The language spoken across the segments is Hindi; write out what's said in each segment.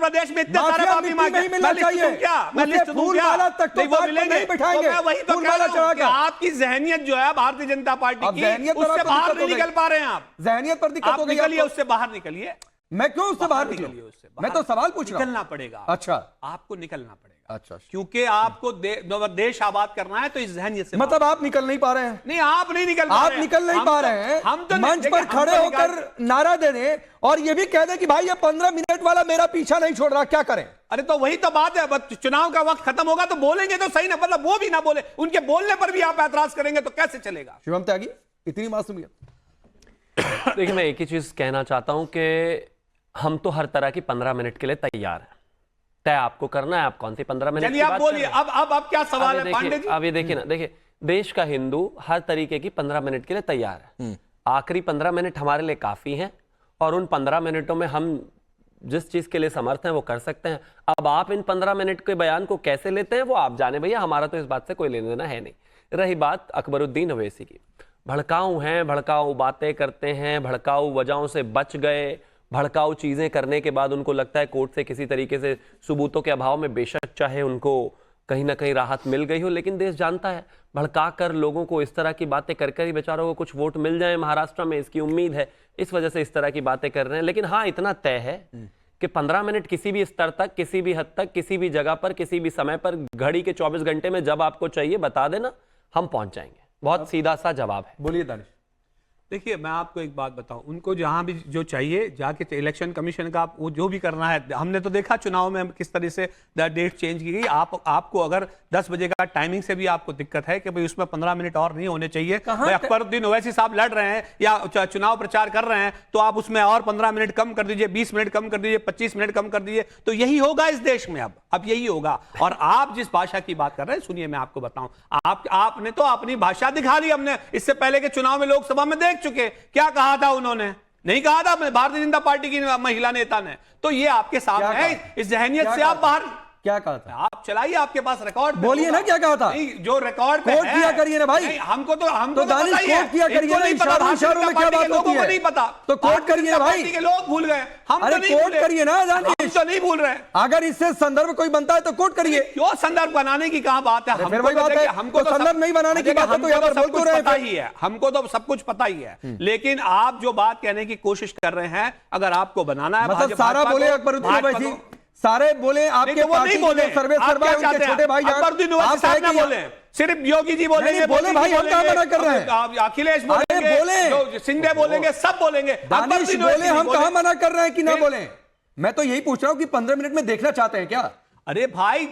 प्रदेश में इतने सारे माफी मांगे, मैं लिस्ट दूं क्या? मैं लिस्ट दूं क्या? नहीं वो मिलेंगे। तो मैं वही तो कह रहा हूं कि आपकी जहनियत जो है भारतीय जनता पार्टी की, उससे बाहर नहीं निकल पा रहे हैं आप। जहनियत पर दिक्कत हो गई, निकलिए उससे बाहर निकलिए। मैं क्यों उससे बाहर निकलिए? मैं तो सवाल पूछ रहा हूं। निकलना पड़ेगा। अच्छा, आपको निकलना पड़ेगा। अच्छा, क्योंकि आपको देश आबाद करना है, तो इस जहनियत से मतलब आप निकल नहीं पा रहे हैं? नहीं, आप नहीं निकल पा आप रहे हैं। निकल नहीं पा रहे हैं। हम तो मंच पर खड़े होकर नारा दे दें और ये भी कह दें कि भाई ये 15 मिनट वाला मेरा पीछा नहीं छोड़ रहा, क्या करें? अरे तो वही तो बात है, चुनाव का वक्त खत्म होगा तो बोलेंगे तो सही ना, मतलब वो भी ना बोले, उनके बोलने पर भी आप ऐतराज करेंगे तो कैसे चलेगा? शिवम त्यागी, इतनी मासूमियत। देखिए, मैं एक ही चीज कहना चाहता हूं कि हम तो हर तरह की 15 मिनट के लिए तैयार हैं। तय आपको करना है, आप कौन सी 15 मिनट की बात आप बोलिए। अब क्या सवाल है पांडे जी? अब ये देखिए ना, देखिए देश का हिंदू हर तरीके की 15 मिनट के लिए तैयार है। आखिरी 15 मिनट हमारे लिए काफी हैं और उन 15 मिनटों में हम जिस चीज के लिए समर्थ हैं वो कर सकते हैं। अब आप इन 15 मिनट के बयान को कैसे लेते हैं वो आप जाने भैया, हमारा तो इस बात से कोई लेना देना है नहीं। रही बात अकबरुद्दीन ओवैसी की, भड़काऊ हैं, भड़काऊ बातें करते हैं, भड़काऊ वजहों से बच गए, भड़काऊ चीजें करने के बाद उनको लगता है कोर्ट से किसी तरीके से सबूतों के अभाव में बेशक चाहे उनको कहीं ना कहीं राहत मिल गई हो, लेकिन देश जानता है भड़का कर लोगों को इस तरह की बातें कर कर ही बेचारों को कुछ वोट मिल जाए महाराष्ट्र में, इसकी उम्मीद है, इस वजह से इस तरह की बातें कर रहे हैं। लेकिन हाँ, इतना तय है कि 15 मिनट किसी भी स्तर तक, किसी भी हद तक, किसी भी जगह पर, किसी भी समय पर, घड़ी के 24 घंटे में जब आपको चाहिए बता देना, हम पहुंच जाएंगे। बहुत सीधा सा जवाब है। बोलिए दानिश। देखिए, मैं आपको एक बात बताऊं, उनको जहां भी जो चाहिए जाके इलेक्शन कमीशन का वो जो भी करना है, हमने तो देखा चुनाव में किस तरह से डेट चेंज की गई। आपको अगर 10 बजे का टाइमिंग से भी आपको दिक्कत है कि भाई उसमें 15 मिनट और नहीं होने चाहिए, अकबरुद्दीन ओवैसी साहब लड़ रहे हैं या चुनाव प्रचार कर रहे हैं, तो आप उसमें और 15 मिनट कम कर दीजिए, 20 मिनट कम कर दीजिए, 25 मिनट कम कर दीजिए, तो यही होगा इस देश में। अब यही होगा। और आप जिस भाषा की बात कर रहे हैं, सुनिए मैं आपको बताऊं, आपने तो अपनी भाषा दिखा ली। हमने इससे पहले के चुनाव में लोकसभा में देख चुके, क्या कहा था उन्होंने? नहीं कहा था भारतीय जनता पार्टी की महिला नेता ने। तो ये आपके सामने है, इस जहनियत से आप बाहर। क्या कहा था? आप चलाइए, आपके पास रिकॉर्ड, बोलिए ना क्या कहा था। जो रिकॉर्ड कोट किया करिए ना भाई। हमको तो दानिश कोट किया करिए ना, इशारों में क्या बात होती है? नहीं पता तो कोट करिए ना भाई। के लोग भूल गए, हम अरे कोट करिए ना दानिश, तो नहीं भूल रहे। अगर इससे संदर्भ कोई बनता है तो कोट करिए। क्यों संदर्भ बनाने की कहां बात है? फिर वही बात है, हमको तो संदर्भ नहीं बनाने की बात है, तो यहाँ पर बोल तो रहे ही है, हमको तो सब कुछ पता ही है। लेकिन आप जो बात कहने की कोशिश कर रहे हैं, अगर आपको बनाना है, मतलब सारा बोले अकबरुद्दीन ओवैसी, सारे बोले आपके पार्टी के सर्वे सर्वा उनके छोटे भाई अकबरुद्दीन ओवैसी साहब ना बोले, सिर्फ योगी जी बोलेंगे, बोले भाई, हम कहां मना कर रहे हैं? अखिलेश बोलेंगे, सिंधे बोलेंगे, सब बोलेंगे। दानिश बोले, हम कहां मना कर रहे हैं कि ना बोले? मैं तो यही पूछ रहा हूं कि 15 मिनट में देखना चाहते हैं क्या? अरे भाई,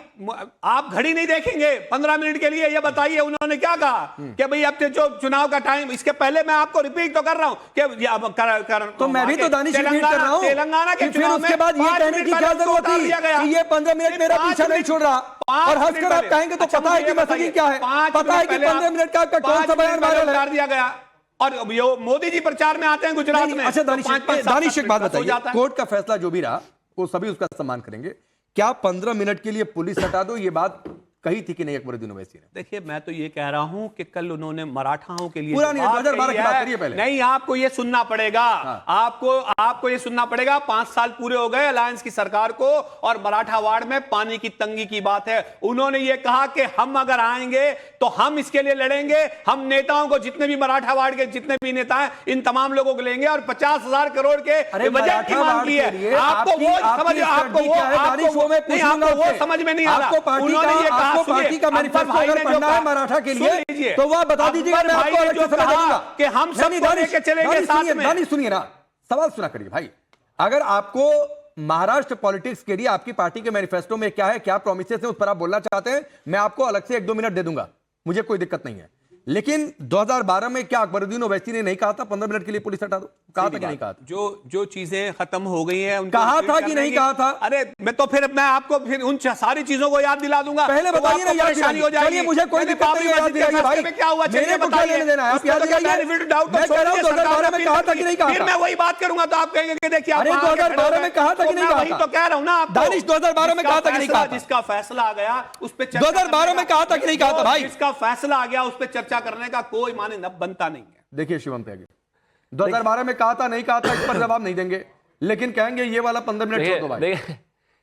आप घड़ी नहीं देखेंगे 15 मिनट के लिए? ये बताइए उन्होंने क्या कहा कि भाई अब जो चुनाव का टाइम, इसके पहले मैं आपको रिपीट तो कर रहा हूं कि तो मैं भी तो दानिश रिपीट कर रहा हूं। तेलंगाना के चुनाव में उसके बाद ये कहने की क्या जरूरत थी कि ये 15 मिनट मेरा पीछा नहीं छोड़ रहा, और हंसकर आप कहेंगे तो पता है कि मैसेजिंग क्या है, पता है कि 15 मिनट का कौन सा बयान वायरल है दिया गया। और मोदी जी प्रचार में आते हैं गुजरात में। अच्छा दानिश, एक बात बताइए, कोर्ट का फैसला जो भी रहा वो सभी उसका सम्मान करेंगे, क्या 15 मिनट के लिए पुलिस हटा दो, ये बात कही थी कि नहीं अकबरुद्दीन ओवैसी ने? देखिए, मैं तो ये कह रहा हूं कि कल उन्होंने मराठाओं के लिए पूरा नहीं, 2012 की बात करिए पहले। नहीं, आपको ये सुनना पड़ेगा। आपको ये सुनना पड़ेगा। 5 साल पूरे हो गए अलायंस की सरकार को, और मराठा वार्ड में पानी की तंगी की बात है। उन्होंने ये कहा कि हम अगर आएंगे तो हम इसके लिए लड़ेंगे, हम नेताओं को, जितने भी मराठा वार्ड के जितने भी नेता हैं, इन तमाम लोगों को लेंगे और 50,000 करोड़ के बजट की मांग की है। आपको वो समझ, आपको वो समझ में नहीं आ रहा। उन्होंने ये कहा, पार्टी का मैनिफेस्टो अगर पढ़ना है मराठा के लिए तो वह बता दीजिएगा, मैं आपको अलग से समझा दूंगा कि हम सब लेके चलेंगे साथ में। दानिश सुनिए ना, सवाल सुना करिए भाई। अगर आपको महाराष्ट्र पॉलिटिक्स के लिए आपकी पार्टी के मैनिफेस्टो में क्या है, क्या प्रॉमिसेस है, उस पर आप बोलना चाहते हैं, मैं आपको अलग से 1-2 मिनट दे दूंगा, मुझे कोई दिक्कत नहीं है। लेकिन 2012 में क्या अकबरुद्दीन ओवैसी ने नहीं कहा था 15 मिनट के लिए पुलिस हटा दो? कहा था कि नहीं कहा था? जो चीजें खत्म हो गई हैं, कहा था कि नहीं कहा था? अरे मैं तो फिर मैं आपको फिर उन सारी चीजों को याद दिला दूंगा। पहले बताइए ना, याद हो जाएगी। मुझे कोई दिक्कत नहीं, याद दिलाइए भाई। क्या हुआ, मेरे को क्या लेने देना है, आप याद दिलाइए। मैं कह रहा हूं 2012 में कहा था कि नहीं कहा था? फिर मैं वही बात करूंगा तो आप कहेंगे कि देखिए, अरे 2012 में कहा था कि नहीं कहा? वही तो कह रहा हूं ना आपको। दानिश 2012 में कहा था कि नहीं कहा? जिसका फैसला आ गया उस पर 2012 में कहा था कि नहीं कहा था भाई? जिसका फैसला आ गया उस पर चर्चा करने का कोई माने न बनता नहीं है। देखिए शिवम त्यागी, 2012 में कहा था नहीं कहा था, इस पर जवाब नहीं देंगे, लेकिन कहेंगे ये वाला 15 मिनट छोड़ दो भाई।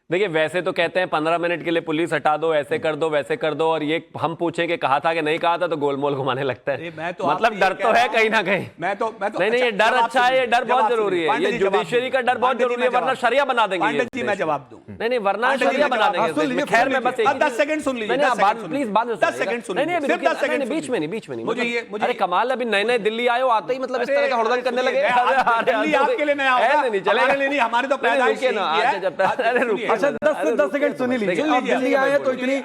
देखिए वैसे तो कहते हैं 15 मिनट के लिए पुलिस हटा दो, ऐसे कर दो, वैसे कर दो, और ये हम पूछे कि कहा था कि नहीं कहा था तो गोलमोल घुमाने लगता है। मैं तो मतलब डर तो है कहीं ना कहीं। मैं तो नहीं, ये डर अच्छा है, ये डर बहुत जरूरी है, ये जुडिशरी का डर बहुत जरूरी है, वरना शरिया बना देंगे। पांडे जी मैं जवाब दूं। नहीं, वरना शरिया बना देंगे। खैर मैं बस 10 सेकंड सुन लीजिए, प्लीज बाद में 10 सेकंड सुन लीजिए, नहीं, 10 सेकंड बीच में नहीं। मुझे अरे कमाल, अभी नए नए दिल्ली आए हो, आते ही मतलब इस तरह का हुड़दंग करने लगे। दिल्ली आपके लिए नया होगा, नहीं चलेगा, नहीं हमारे तो पैदाइश ना। अच्छा 10 सेकंड सुन लीजिए। आप दिल्ली आए तो इतनी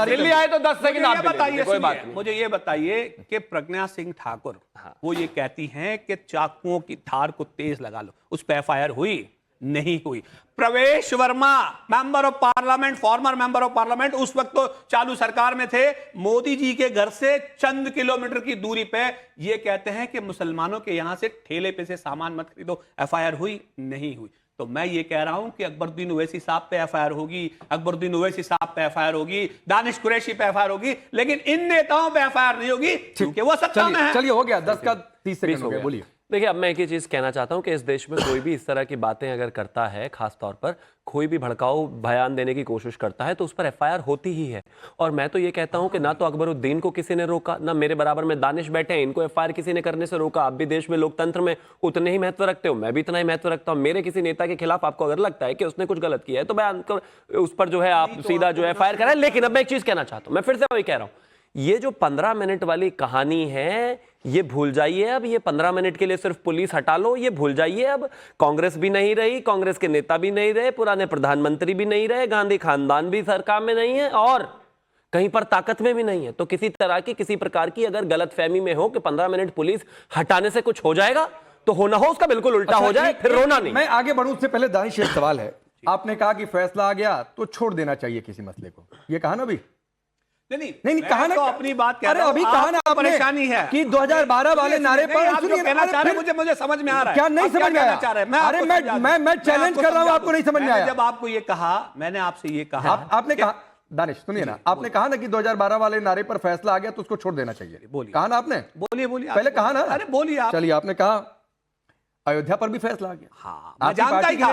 दिल्ली आए तो 10 सेकंड आप बताइए, कोई बात नहीं। मुझे ये बताइए कि प्रज्ञा सिंह ठाकुर वो ये कहती हैं कि चाकुओं की धार को तेज लगा लो, उस पर एफआईआर हुई नहीं हुई। प्रवेश Verma member of parliament, farmer member of parliament, उस वक्त तो चालू सरकार में थे, मोदी जी के घर से चंद किलोमीटर की दूरी पे ये कहते हैं कि मुसलमानों के यहां से ठेले पे से सामान मत खरीदो। एफआईआर हुई नहीं हुई। तो मैं ये कह रहा हूं कि अकबरुद्दीन ओवैसी साहब पे एफआईआर होगी, अकबरुद्दीन ओवैसी साहब पे एफआईआर होगी, दानिश कुरैशी पे एफआईआर होगी, लेकिन इन नेताओं पे एफआईआर नहीं होगी क्योंकि वो सत्ता में है। चलिए हो गया 10 का 30 सेकंड हो गया, बोलिए। देखिए अब मैं एक ही चीज कहना चाहता हूं कि इस देश में कोई भी इस तरह की बातें अगर करता है, खास तौर पर कोई भी भड़काऊ बयान देने की कोशिश करता है, तो उस पर एफआईआर होती ही है। और मैं तो ये कहता हूं कि ना तो अकबरुद्दीन को किसी ने रोका, ना मेरे बराबर में दानिश बैठे हैं, इनको एफआईआर किसी ने करने से रोका। आप भी देश में लोकतंत्र में उतने ही महत्व रखते हो, मैं भी इतना ही महत्व रखता हूं। मेरे किसी नेता के खिलाफ आपको अगर लगता है कि उसने कुछ गलत किया है तो बयान उस पर जो है आप सीधा जो है एफआईआर करें। लेकिन अब मैं एक चीज कहना चाहता हूं, मैं फिर से वही कह रहा हूं, ये जो 15 मिनट वाली कहानी है ये भूल जाइए। अब ये 15 मिनट के लिए सिर्फ पुलिस हटा लो, ये भूल जाइए। अब कांग्रेस भी नहीं रही, कांग्रेस के नेता भी नहीं रहे, पुराने प्रधानमंत्री भी नहीं रहे, गांधी खानदान भी सरकार में नहीं है और कहीं पर ताकत में भी नहीं है। तो किसी तरह की किसी प्रकार की अगर गलतफहमी में हो कि 15 मिनट पुलिस हटाने से कुछ हो जाएगा तो हो ना हो उसका बिल्कुल उल्टा हो जाए, फिर रोना नहीं। मैं आगे बढ़ूं उससे पहले दानिश एक सवाल है। आपने कहा कि फैसला आ गया तो छोड़ देना चाहिए किसी मसले को, ये कहा ना अभी? नहीं कहा ना, तो अपनी बात कह अरे रहा हूं, अभी कहा ना आपने परेशानी है कि 2012 वाले नारे पर आप जो कहना चाह रहे हैं मुझे समझ में आ रहा है। क्या नहीं समझ में आया? अरे मैं चैलेंज कर रहा हूं, आपको नहीं समझ में आया? जब आपको ये कहा, मैंने आपसे ये कहा, आपने कहा दानिश सुनिए ना, आपने कहा ना कि 2012 वाले नारे पर फैसला आ गया तो उसको छोड़ देना चाहिए, बोलिए। कहा ना आपने? बोलिए पहले कहा ना? अरे बोलिए आप। चलिए आपने कहा अयोध्या पर भी फैसला आ गया। हाँ, मैं जानता ही था,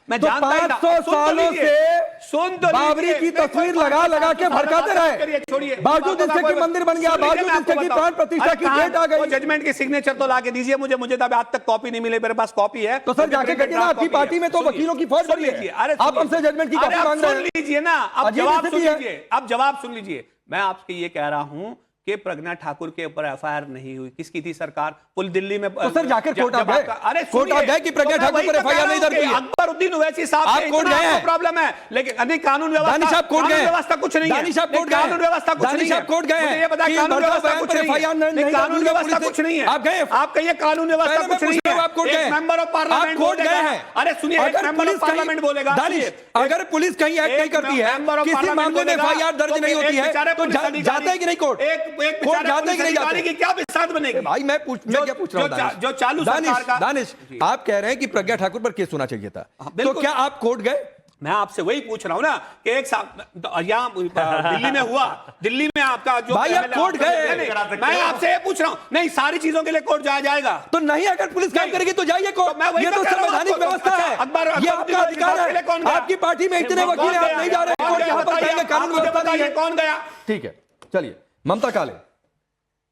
मैं जानता ही था। 500 सालों से बाबरी की तस्वीर लगा के भड़काते रहे, बावजूद इसके कि मंदिर बन गया, बावजूद इसके कि प्राण प्रतिष्ठा की डेट आ गई। जजमेंट की सिग्नेचर तो लाके दीजिए मुझे तो आज तक कॉपी नहीं मिली, मेरे पास कॉपी है तो सर जाके कहिए ना, आपकी पार्टी में तो वकीलों की फौज बनी है, आप हमसे जजमेंट की कॉपी मांग रहे हैं। सुन लीजिए ना, अब जवाब सुन लीजिए, अब जवाब सुन लीजिए। मैं आपसे ये कह रहा हूं कि प्रज्ञा ठाकुर के ऊपर एफआईआर नहीं हुई। किसकी थी सरकार? पुल दिल्ली में तो सर जाकर कोर्ट आप गए? अरे कोर्ट आप गए कि प्रज्ञा ठाकुर पर एफआईआर नहीं दर्ज हुई? अकबरुद्दीन ओवैसी साहब आप कोर्ट गए हैं? प्रॉब्लम है, लेकिन अधिक कानून व्यवस्था, दानिश आप कोर्ट गए? व्यवस्था कुछ नहीं है। दानिश आप कोर्ट गए? कानून व्यवस्था कुछ नहीं है। दानिश आप कोर्ट गए? ये बताया कानून व्यवस्था कुछ नहीं है। कानून व्यवस्था कुछ नहीं है। आप गए? आप कहिए कानून व्यवस्था कुछ नहीं है। आप कोर्ट गए? मेंबर ऑफ पार्लियामेंट कोर्ट गए हैं? अरे सुनिए, एक मेंबर ऑफ पार्लियामेंट बोलेगा। दानिश अगर पुलिस कहीं एक्ट नहीं करती है, किसी मामले में एफआईआर दर्ज नहीं होती है तो जाता है कि नहीं कोर्ट? कोर्ट जाता है कि नहीं जाता? की क्या विसात बनेगी? भाई मैं क्या पूछ रहा हूं? जो चालू सरकार का दानिश आप कह रहे हैं कि प्रज्ञा ठाकुर पर केस होना चाहिए था, तो क्या आप कोर्ट गए? मैं आपसे वही पूछ रहा हूं ना कि एक यहाँ दिल्ली में हुआ, दिल्ली में आपका जो भाई आप कोर्ट गए? मैं आपसे ये पूछ रहा हूं, नहीं सारी चीजों के लिए कोर्ट जाया जाएगा तो नहीं, अगर पुलिस काम करेगी तो जाइए कोर्ट। ये तो संवैधानिक व्यवस्था है, ये आपका अधिकार है। आपकी पार्टी में इतने वकील हैं, आप नहीं जा रहे कोर्ट, यहाँ पर कानून व्यवस्था नहीं है। कौन गया? ठीक है, चलिए ममता काले